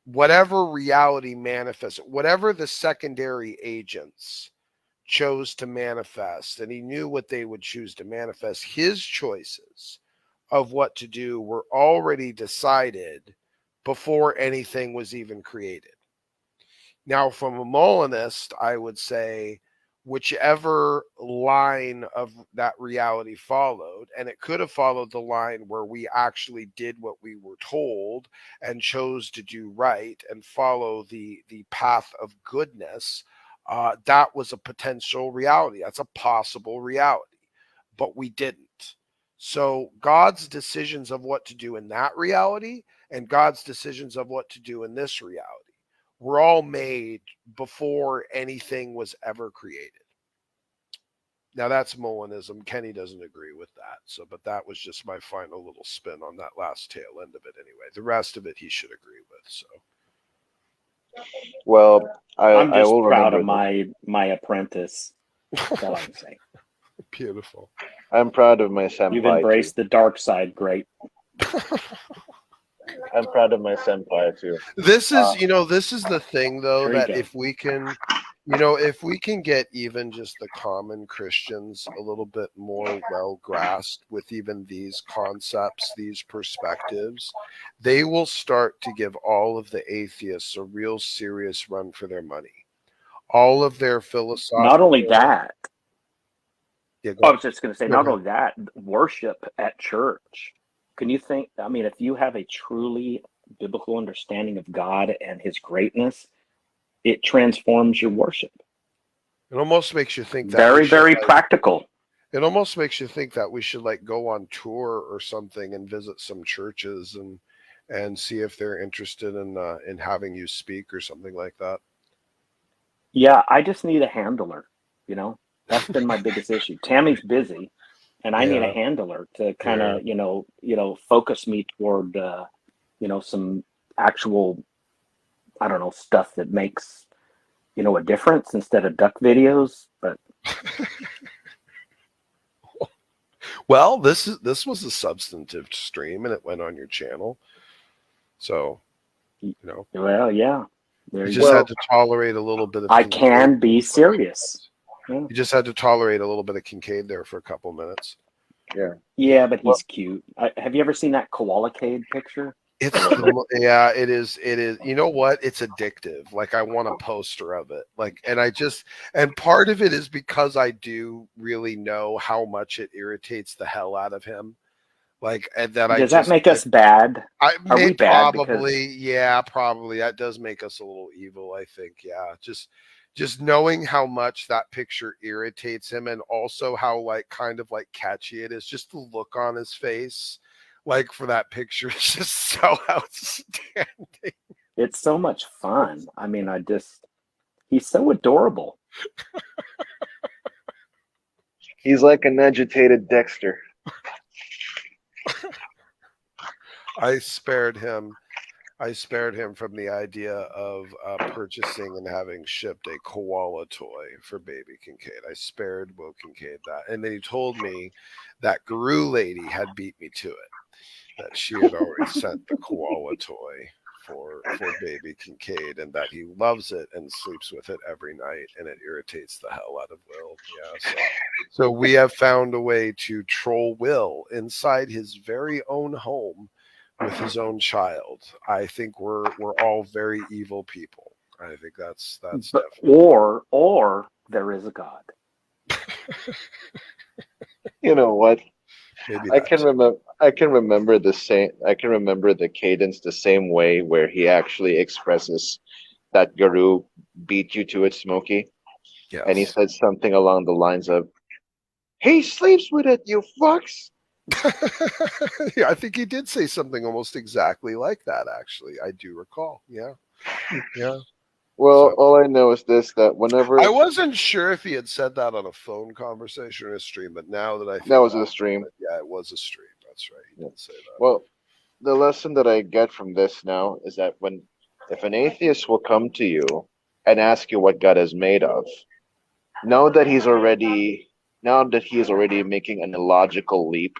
whatever reality manifests, whatever the secondary agents chose to manifest, and he knew what they would choose to manifest, his choices of what to do were already decided before anything was even created. Now, from a Molinist, I would say whichever line of that reality followed, and it could have followed the line where we actually did what we were told and chose to do right and follow the path of goodness. That was a potential reality. That's a possible reality, but we didn't. So God's decisions of what to do in that reality and God's decisions of what to do in this reality were all made before anything was ever created. Now that's Molinism. Kenny doesn't agree with that. So, but that was just my final little spin on that last tail end of it anyway. The rest of it he should agree with. So
Well,
I'm
I
just
will
proud of
remember
my apprentice. That's all I can say.
beautiful.
I'm proud of my
You've
senpai too.
embraced the dark side, great.
I'm proud of my senpai too.
This is, this is the thing though,
There you
that
go.
if we can, if we can get even just the common Christians a little bit more well grasped with even these concepts, these perspectives, they will start to give all of the atheists a real serious run for their money. All of their philosophical.
Not only that,
Yeah,
I was just going to say,
Go
not
ahead.
only that, worship at church. Can you think? I mean, if you have a truly biblical understanding of God and His greatness, it transforms your worship.
It almost makes you think that
Very, very practical.
It almost makes you think that we should like go on tour or something and visit some churches and see if they're interested in having you speak or something like that.
Yeah, I just need a handler. You know, that's been my biggest issue. Tammy's busy, and I need a
Yeah.
handler to kind
Yeah.
of, focus me toward, some actual, I don't know, stuff that makes, a difference instead of duck videos. But
Well, this was a substantive stream and it went on your channel. So,
well, yeah, there
you
you
just
go.
had to tolerate a little bit of
I
Kincaid
can be
for a couple
serious.
minutes.
Yeah.
You just had to tolerate a little bit of Kincaid there for a couple minutes.
Yeah.
Yeah, but he's cute. Have you ever seen that koala-cade picture?
It is. You know what? It's addictive. Like I want a poster of it. Like, and part of it is because I do really know how much it irritates the hell out of him. Like, and that I
Does that
just
make us bad?
I
Are
may
we bad
probably, yeah, probably that does make us a little evil, I think. Yeah. Just knowing how much that picture irritates him and also how like kind of like catchy it is, just the look on his face, like for that picture is just so outstanding.
it's so much fun. I mean, he's so adorable.
He's like an agitated Dexter.
I spared him. I spared him from the idea of purchasing and having shipped a koala toy for baby Kincaid. I spared Will Kincaid that. And then he told me that Guru lady had beat me to it, that she had already sent the koala toy for baby Kincaid and that he loves it and sleeps with it every night and it irritates the hell out of Will. Yeah. So we have found a way to troll Will inside his very own home with his own child. I think we're all very evil people. I think that's definitely.
Or there is a God.
You know what?
Maybe
I
that
can
too.
remember. I can remember the same. I can remember the cadence the same way where he actually expresses that Guru beat you to it, Smokey, and he
Yes.
said something along the lines of, "He sleeps with it, you fucks."
Yeah, I think he did say something almost exactly like that. Actually, I do recall. Yeah, yeah.
Well,
So
all I know is this: that
I
whenever
wasn't sure if he had said that on a phone conversation or a stream, but now that I
that
think
was
back
a
to
stream.
it, yeah, it was a stream. That's right. He
Yeah.
did say that.
Well, the lesson that I get from this now is that if an atheist will come to you and ask you what God is made of, know that now that he is already making an illogical leap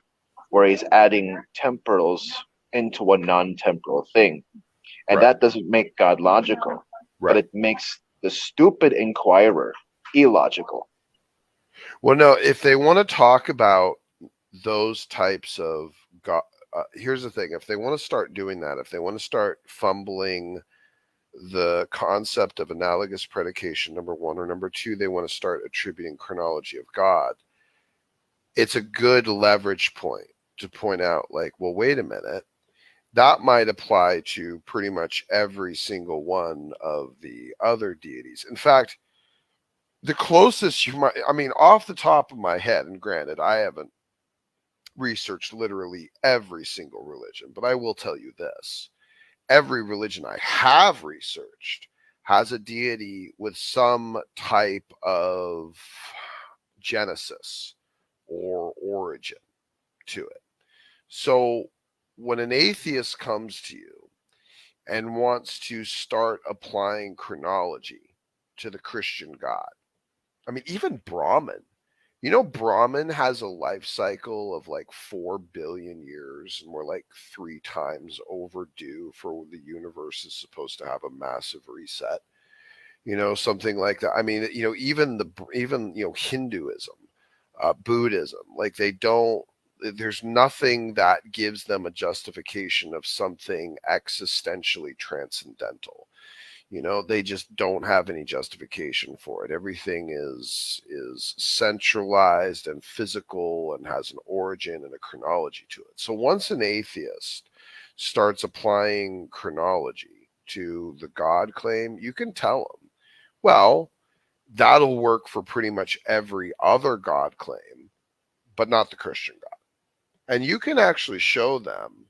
where he's adding temporals into a non-temporal thing. And
Right.
that doesn't make God logical, but
Right.
it makes the stupid inquirer illogical.
Well, no, if they want to talk about those types of God, here's the thing: if they want to start doing that, if they want to start fumbling the concept of analogous predication, number one, or number two, they want to start attributing chronology of God, it's a good leverage point to point out, like, well, wait a minute. That might apply to pretty much every single one of the other deities. In fact, the closest you might, I mean, off the top of my head, and granted, I haven't researched literally every single religion, but I will tell you this: every religion I have researched has a deity with some type of genesis or origin to it. So when an atheist comes to you and wants to start applying chronology to the Christian God, I mean, even Brahman, Brahman has a life cycle of like 4 billion years, and we're like 3 times overdue for the universe is supposed to have a massive reset. Something like that. I mean, even Hinduism, Buddhism, like they don't. There's nothing that gives them a justification of something existentially transcendental. They just don't have any justification for it. Everything is centralized and physical and has an origin and a chronology to it. So once an atheist starts applying chronology to the God claim, you can tell them, well, that'll work for pretty much every other God claim, but not the Christian God. And you can actually show them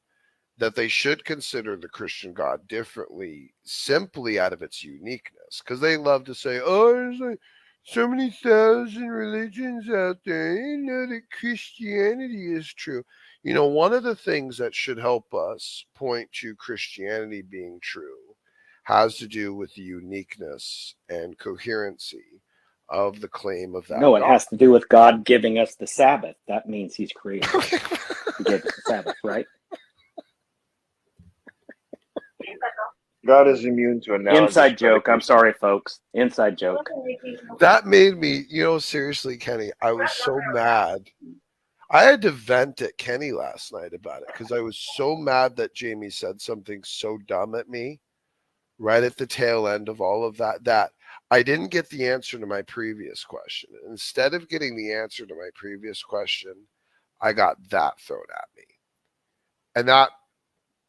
that they should consider the Christian God differently simply out of its uniqueness. Because they love to say, oh, there's like so many thousand religions out there. You know that Christianity is true. One of the things that should help us point to Christianity being true has to do with the uniqueness and coherency of the claim of that
No, it
God.
has to do with God giving us the Sabbath. That means he's creator. He gave us the Sabbath, right?
God is immune to analogous
Inside joke. I'm
predication.
sorry, folks. Inside joke.
That made me, seriously, Kenny, I was so mad. I had to vent at Kenny last night about it because I was so mad that Jamie said something so dumb at me right at the tail end of all of that I didn't get the answer to my previous question. Instead of getting the answer to my previous question, I got that thrown at me. And that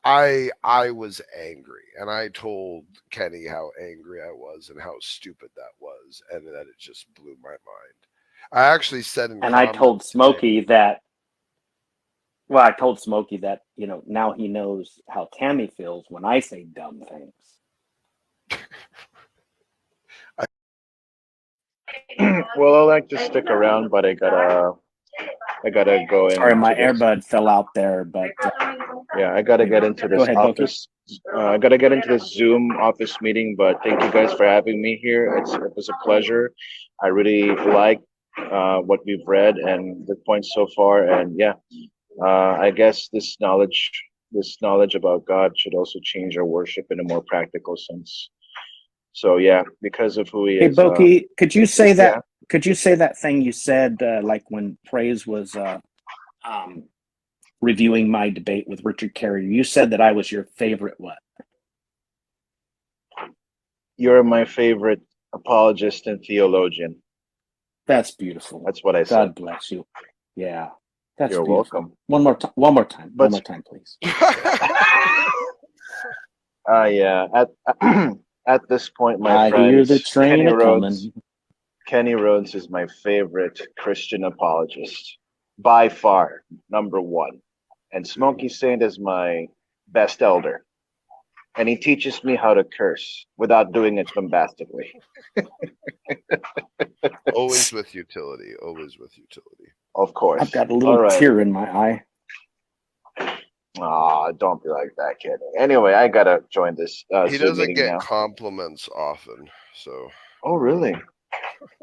I was angry, and I told Kenny how angry I was and how stupid that was, and that it just blew my mind. I actually said in
And I
comments
told
today,
Smokey that, well, I told Smokey that, now he knows how Tammy feels when I say dumb things.
Well, I like to stick around, but I gotta go
Sorry,
into
my
this.
earbud fell out there, but
Yeah, I gotta get
anyway,
into
go
this
ahead, Boki.
office. I gotta get into this Zoom office meeting. But thank you guys for having me here. It was a pleasure. I really like what we've read and the points so far. And yeah, I guess this knowledge about God should also change our worship in a more practical sense. So yeah, because of who He
Hey,
is.
Boki, could you say
Yeah,
that? Could you say that thing you said, like when Praise was um, reviewing my debate with Richard Carrier? You said that I was your favorite what?
you're my favorite apologist and theologian.
That's beautiful.
That's what I said.
God bless you. Yeah, that's
You're
beautiful.
welcome.
One more time. One more time. One
But
more time, please.
yeah, at at this point, my
I hear the
friends,
train a coming.
Kenny Rhodes is my favorite Christian apologist by far, number one. And Smokey Saint is my best elder. And he teaches me how to curse without doing it bombastically.
always with utility, always with utility.
Of course.
I've got a
All
little
right.
tear in my eye.
Aw, don't be like that, kid. Anyway, I gotta join this
He
Zoom
doesn't
meeting
get
now.
compliments often, so
Oh, really?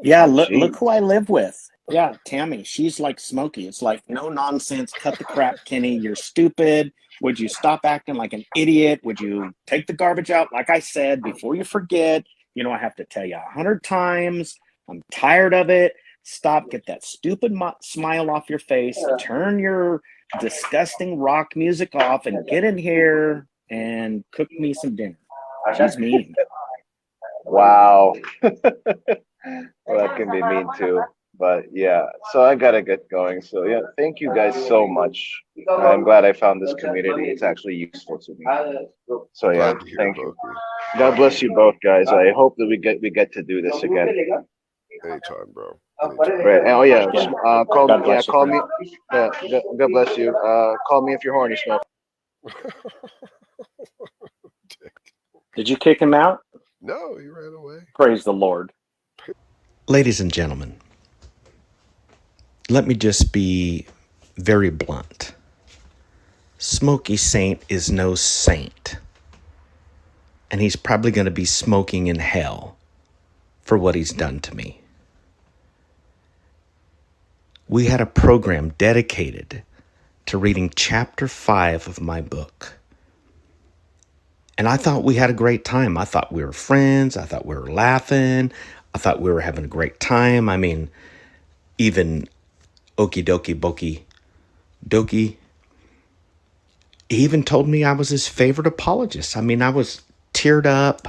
Yeah,
Oh,
look
geez.
who I live with. Yeah, Tammy. She's like Smokey. It's like no nonsense. Cut the crap, Kenny. You're stupid. Would you stop acting like an idiot? Would you take the garbage out? Like I said, before you forget, I have to tell you 100 times. I'm tired of it. Stop. Get that stupid smile off your face. Turn your disgusting rock music off and get in here and cook me some dinner. She's mean.
Wow. Well, that can be mean too. But yeah, so I gotta get going. So yeah, thank you guys so much. I'm glad I found this community. It's actually useful to me. So yeah,
glad to hear,
thank you.
Boki.
God bless you both, guys. I hope that we get to do this again.
Anytime, bro. Anytime.
Right. Oh yeah.
Yeah.
Call
God
me. Yeah,
bless you,
call
friend.
me. Yeah. God bless you. Call me if you're horny, Smoke.
Did you kick him out?
No, he ran away.
Praise the Lord.
Ladies and gentlemen, let me just be very blunt. Smokey Saint is no saint, and he's probably going to be smoking in hell for what he's done to me. We had a program dedicated to reading chapter 5 of my book. And I thought we had a great time. I thought we were friends. I thought we were laughing. I thought we were having a great time. I mean, even Okie dokie boki dokie, he even told me I was his favorite apologist. I mean, I was teared up,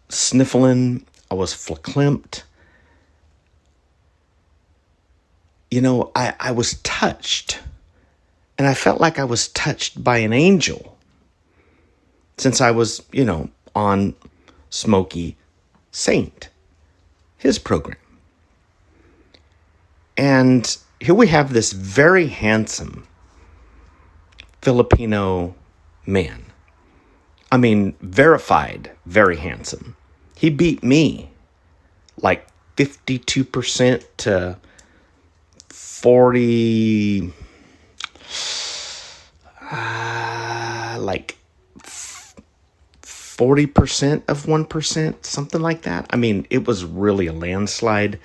sniffling. I was verklempt. I was touched. And I felt like I was touched by an angel since I was, on Smokey Saint, his program. And here we have this very handsome Filipino man. I mean, verified, very handsome. He beat me like 52% to 40, like 40% of 1%, something like that. I mean, it was really a landslide.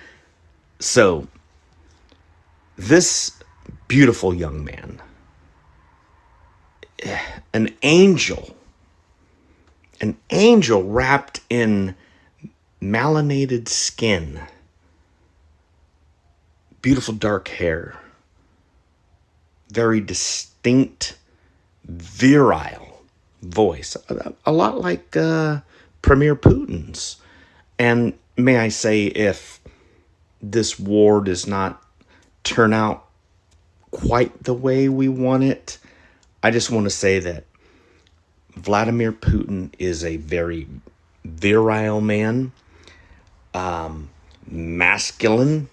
So, this beautiful young man, an angel wrapped in melanated skin, beautiful dark hair, very distinct, virile voice, a lot like Premier Putin's. And may I say, if this war does not turn out quite the way we want it, I just want to say that Vladimir Putin is a very virile man, masculine.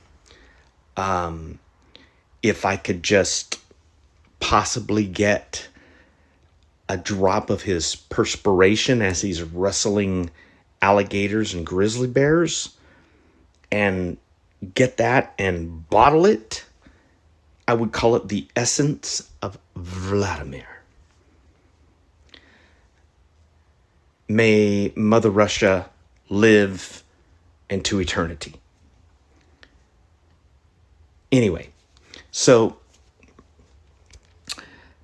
If I could just possibly get a drop of his perspiration as he's wrestling alligators and grizzly bears and get that and bottle it, I would call it the essence of Vladimir. May Mother Russia live into eternity. Anyway, so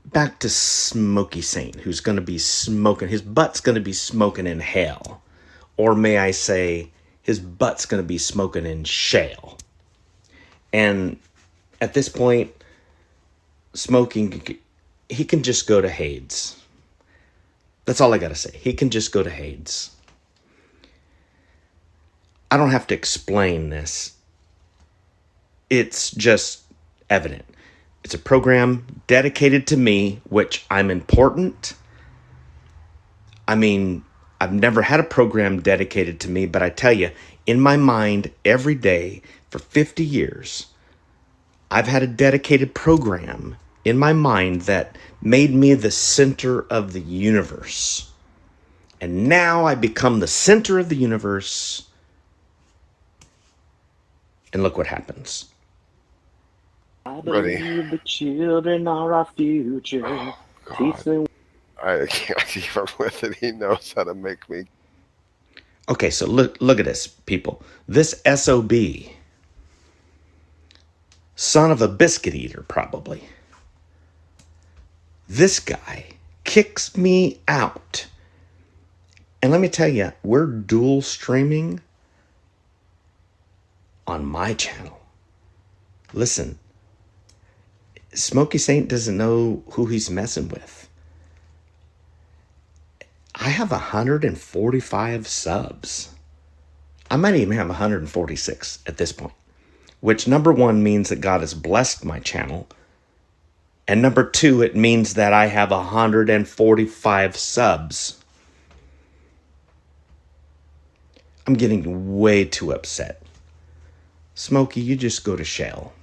back to Smokey Saint, who's going to be smoking. His butt's going to be smoking in hell. Or may I say, his butt's going to be smoking in shale. And at this point, smoking, he can just go to Hades. That's all I got to say. He can just go to Hades. I don't have to explain this. It's just evident. It's a program dedicated to me, which I'm important. I mean, I've never had a program dedicated to me, but I tell you, in my mind, every day for 50 years, I've had a dedicated program in my mind that made me the center of the universe. And now I become the center of the universe. And look what happens.
I
Ready.
believe the children are our future.
God.
Teach them.
I can't even with it. He knows how to make me.
Okay, so look at this, people. This SOB, son of a biscuit eater, probably. This guy kicks me out. And let me tell you, we're dual streaming on my channel. Listen, Smokey Saint doesn't know who he's messing with. I have 145 subs. I might even have 146 at this point, which number one means that God has blessed my channel. And number two, it means that I have 145 subs. I'm getting way too upset. Smokey, you just go to shell.